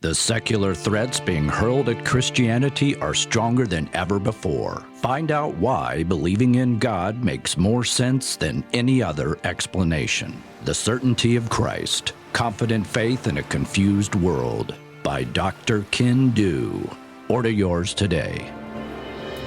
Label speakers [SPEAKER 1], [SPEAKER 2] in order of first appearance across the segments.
[SPEAKER 1] The secular threats being hurled at Christianity are stronger than ever before. Find out why believing in God makes more sense than any other explanation. The Certainty of Christ, Confident Faith in a Confused World by Dr. Ken Du. Order yours today.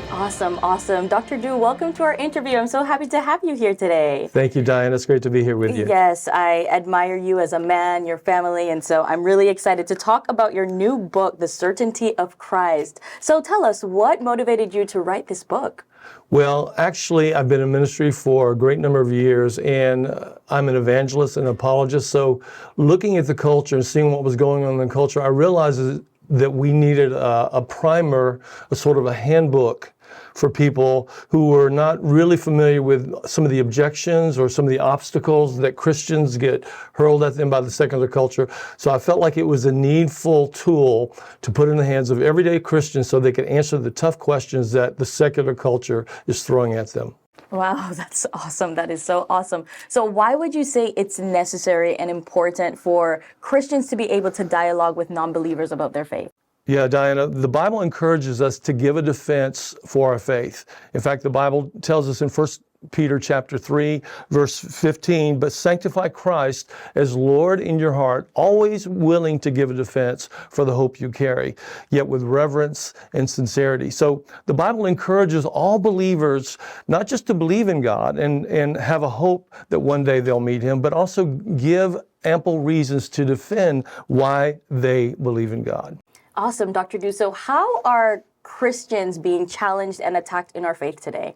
[SPEAKER 2] Awesome, awesome. Dr. Du, welcome to our interview. I'm so happy to have you here today.
[SPEAKER 3] Thank you, Diane. It's great to be here with you.
[SPEAKER 2] Yes, I admire you as a man, your family, and so I'm really excited to talk about your new book, The Certainty of Christ. So tell us, what motivated you to write this book?
[SPEAKER 3] Well, actually, I've been in ministry for a great number of years, and I'm an evangelist and apologist. So looking at the culture and seeing what was going on in the culture, I realized that we needed a primer, a sort of a handbook for people who were not really familiar with some of the objections or some of the obstacles that Christians get hurled at them by the secular culture. So I felt like it was a needful tool to put in the hands of everyday Christians so they could answer the tough questions that the secular culture is throwing at them.
[SPEAKER 2] Wow, that's awesome. That is so awesome. So why would you say it's necessary and important for Christians to be able to dialogue with non-believers about their faith?
[SPEAKER 3] Yeah, Diana, the Bible encourages us to give a defense for our faith. In fact, the Bible tells us in 1 Peter chapter 3, verse 15, but sanctify Christ as Lord in your heart, always willing to give a defense for the hope you carry, yet with reverence and sincerity. So the Bible encourages all believers not just to believe in God and have a hope that one day they'll meet Him, but also give ample reasons to defend why they believe in God.
[SPEAKER 2] Awesome, Dr. Du. So how are Christians being challenged and attacked in our faith today?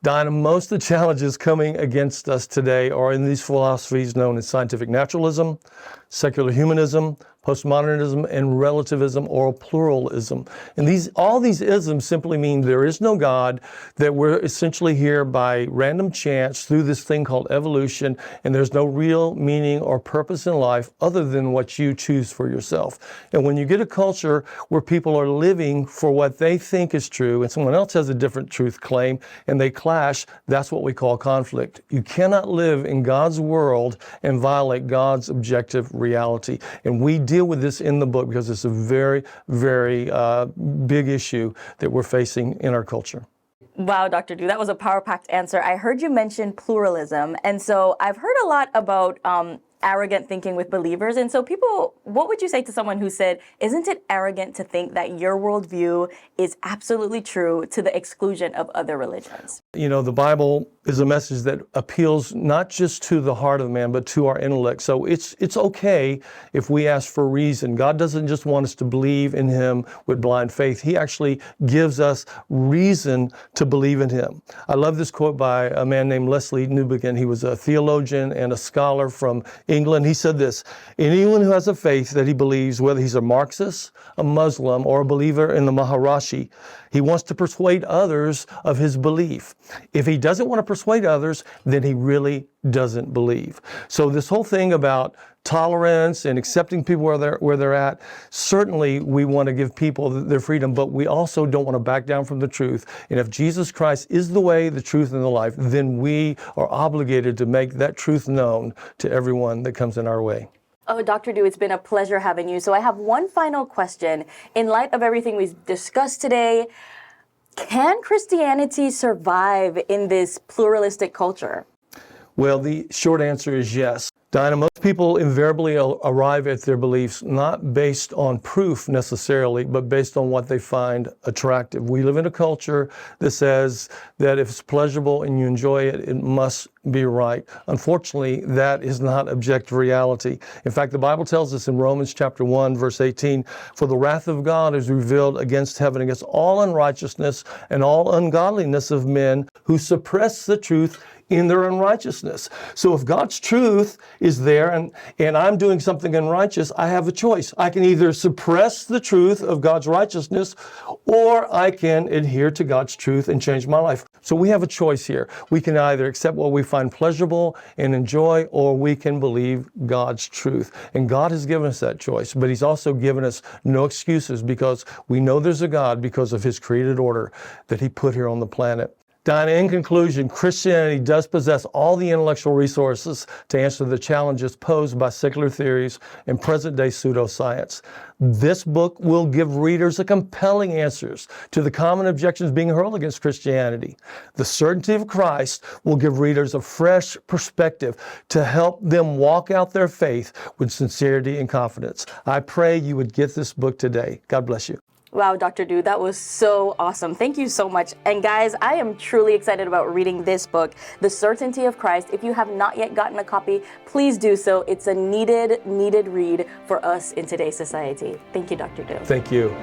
[SPEAKER 3] Diana, most of the challenges coming against us today are in these philosophies known as scientific naturalism, secular humanism, postmodernism, and relativism or pluralism. And all these isms simply mean there is no God, that we're essentially here by random chance through this thing called evolution, and there's no real meaning or purpose in life other than what you choose for yourself. And when you get a culture where people are living for what they think is true and someone else has a different truth claim and they clash, that's what we call conflict. You cannot live in God's world and violate God's objective reality. And we deal with this in the book because it's a very, very big issue that we're facing in our culture.
[SPEAKER 2] Wow, Dr. Du, that was a power-packed answer. I heard you mention pluralism, and so I've heard a lot about arrogant thinking with believers. And so people, what would you say to someone who said, isn't it arrogant to think that your worldview is absolutely true to the exclusion of other religions?
[SPEAKER 3] You know, the Bible is a message that appeals not just to the heart of man, but to our intellect. So it's okay if we ask for reason. God doesn't just want us to believe in Him with blind faith. He actually gives us reason to believe in Him. I love this quote by a man named Leslie Newbigin. He was a theologian and a scholar from England. He said this: anyone who has a faith that he believes, whether he's a Marxist, a Muslim, or a believer in the Maharishi, he wants to persuade others of his belief. If he doesn't want to persuade others, then he really doesn't believe. So this whole thing about tolerance and accepting people where they're at, certainly we want to give people their freedom, but we also don't want to back down from the truth. And if Jesus Christ is the way, the truth, and the life, then we are obligated to make that truth known to everyone that comes in our way.
[SPEAKER 2] Oh, Dr. Du, it's been a pleasure having you. So I have one final question. In light of everything we've discussed today, can Christianity survive in this pluralistic culture?
[SPEAKER 3] Well, the short answer is yes. Diana, most people invariably arrive at their beliefs not based on proof necessarily, but based on what they find attractive. We live in a culture that says that if it's pleasurable and you enjoy it, it must be right. Unfortunately, that is not objective reality. In fact, the Bible tells us in Romans chapter 1, verse 18, for the wrath of God is revealed against heaven, against all unrighteousness and all ungodliness of men who suppress the truth in their unrighteousness. So if God's truth is there and I'm doing something unrighteous, I have a choice. I can either suppress the truth of God's righteousness, or I can adhere to God's truth and change my life. So we have a choice here. We can either accept what we find pleasurable and enjoy, or we can believe God's truth. And God has given us that choice, but He's also given us no excuses, because we know there's a God because of His created order that He put here on the planet. Dinah, in conclusion, Christianity does possess all the intellectual resources to answer the challenges posed by secular theories and present-day pseudoscience. This book will give readers a compelling answers to the common objections being hurled against Christianity. The Certainty of Christ will give readers a fresh perspective to help them walk out their faith with sincerity and confidence. I pray you would get this book today. God bless you.
[SPEAKER 2] Wow, Dr. Du, that was so awesome. Thank you so much. And guys, I am truly excited about reading this book, The Certainty of Christ. If you have not yet gotten a copy, please do so. It's a needed read for us in today's society. Thank you, Dr. Du.
[SPEAKER 3] Thank you.